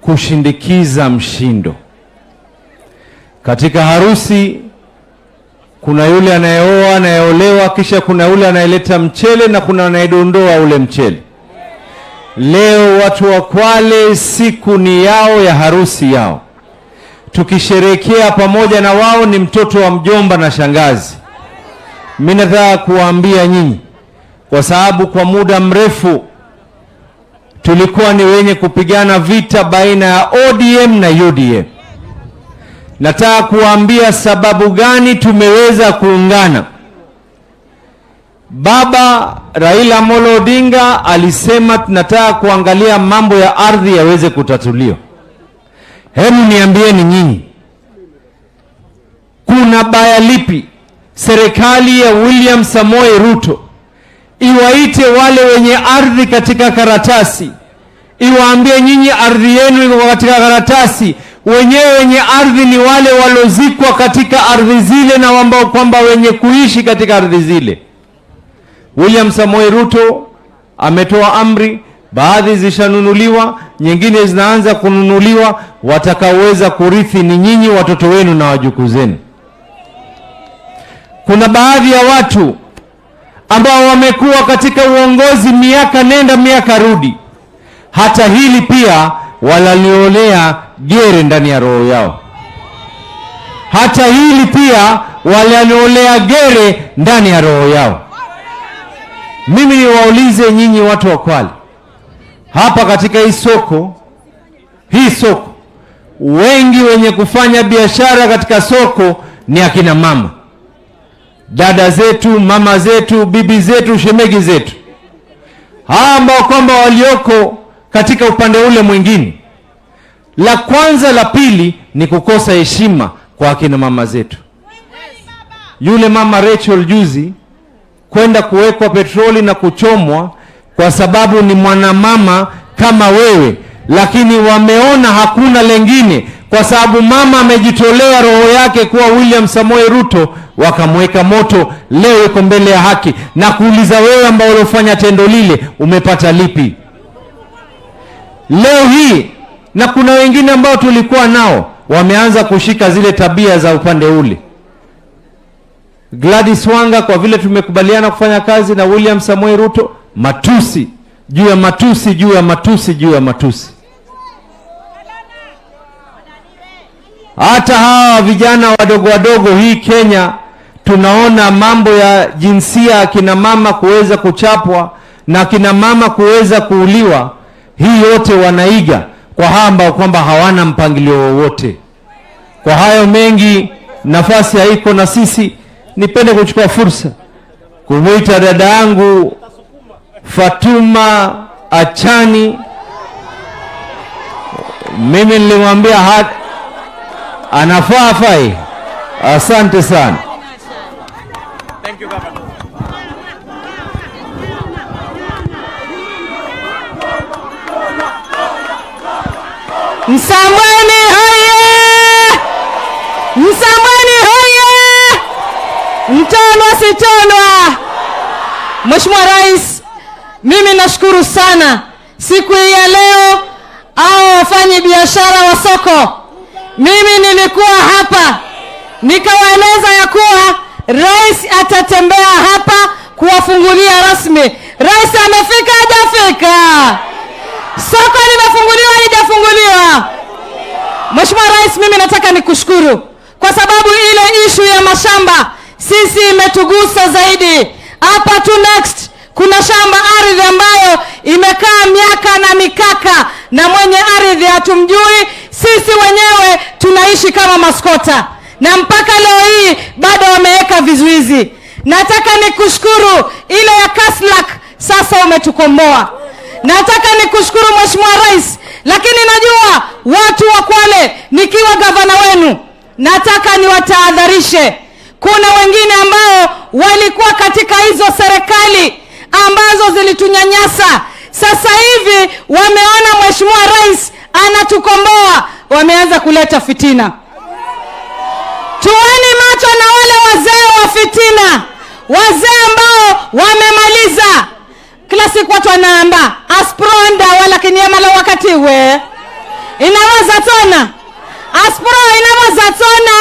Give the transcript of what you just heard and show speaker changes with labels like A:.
A: kushindikiza mshindo. Katika harusi kuna yule anayeoa, anayeolewa, kisha kuna yule anayeleta mchele na kuna anayedondoa ule mchele. Leo watu wa Kwale siku ni yao ya harusi yao. Tukisherehekea pamoja na wao, ni mtoto wa mjomba na shangazi. Mimi nataka kuwaambia nyinyi, kwa sababu kwa muda mrefu tulikuwa ni wenye kupigana vita baina ya ODM na UDM. Nataka kuwaambia sababu gani tumeweza kuungana. Baba Raila Amolo Odinga alisema tunataka kuangalia mambo ya ardhi yaweze kutatuliwa. Hebu niambieni nyinyi, kuna baya lipi serikali ya William Samoei Ruto iwaite wale wenye ardhi katika karatasi, iwaambie nyinyi ardhi yenu iko katika karatasi? Wenyewe wenye ardhi ni wale walozikwa katika ardhi zile na ambao kwamba wenye kuishi katika ardhi zile. William Samoei Ruto ametoa amri, baadhi zishanunuliwa, nyingine zinaanza kununuliwa. Watakaoweza kurithi ni nyinyi, watoto wenu na wajukuu zenu. Kuna baadhi ya watu ambao wamekuwa katika uongozi miaka nenda miaka rudi. Hata hili pia walaliolea gere ndani ya roho yao. Hata hili pia walaliolea gere ndani ya roho yao. Mimi niwaulize nyinyi watu wa Kwale, hapa katika hii soko, wengi wenye kufanya biashara katika soko ni akina mama, dada zetu, mama zetu, bibi zetu, shemegi zetu. Hawa ambao kwamba walioko katika upande ule mwingine. La kwanza, la pili ni kukosa heshima kwa akina mama zetu. Yule mama Rachel juzi kwenda kuwekwa petroli na kuchomwa kwa sababu ni mwanamama kama wewe, lakini wameona hakuna lengine, kwa sababu mama amejitolea roho yake kuwa William Samoei Ruto, wakamweka moto. Leo yuko mbele ya haki na kuuliza, wewe ambao uliofanya tendo lile umepata lipi? Leo hii na kuna wengine ambao tulikuwa nao wameanza kushika zile tabia za upande ule. Gladys Wanga, kwa vile tumekubaliana kufanya kazi na William Samoei Ruto, matusi juu ya matusi juu ya matusi juu ya matusi. Hata hawa vijana wadogo wadogo hii Kenya, tunaona mambo ya jinsia, akina mama kuweza kuchapwa na akina mama kuweza kuuliwa. Hii yote wanaiga kwa hamba kwamba hawana mpangilio wowote. Kwa hayo mengi, nafasi haiko na sisi. Nipende kuchukua fursa kumuita dada yangu Fatuma Achani. Mimi nilimwambia anafaa fai. Asante sana.
B: Thank you, Governor.
C: Msambweni hoye! Msambweni hoye! Mtonwa sitonwa! Mheshimiwa Rais, mimi nashukuru sana siku hii ya leo au wafanye biashara wa soko. Mimi nilikuwa hapa nikawaeleza ya kuwa Rais atatembea hapa kuwafungulia rasmi. Rais amefika, hajafika? Soko limefunguliwa, halijafunguliwa? Mheshimiwa Rais, mimi nataka nikushukuru kwa sababu ile ishu ya mashamba sisi imetugusa zaidi. Hapa tu next kuna shamba ardhi ambayo imekaa miaka na mikaka na mwenye ardhi hatumjui. Sisi wenyewe tunaishi kama maskota na mpaka leo hii bado wameweka vizuizi. Nataka nikushukuru ile ya Kaslak sasa umetukomboa. Nataka nikushukuru Mheshimiwa Rais, lakini najua watu wa Kwale, nikiwa gavana wenu, nataka niwatahadharishe. Kuna wengine ambao walikuwa katika hizo serikali ambazo zilitunyanyasa. Sasa hivi wameona Mheshimiwa Rais anatukomboa, wameanza kuleta fitina. Tuweni macho na wale wazee wa fitina, wazee ambao wamemaliza. Kila siku watu wanaamba aspronda wala kinyama la wakati we. inamaza tona. Aspro inamaza tona.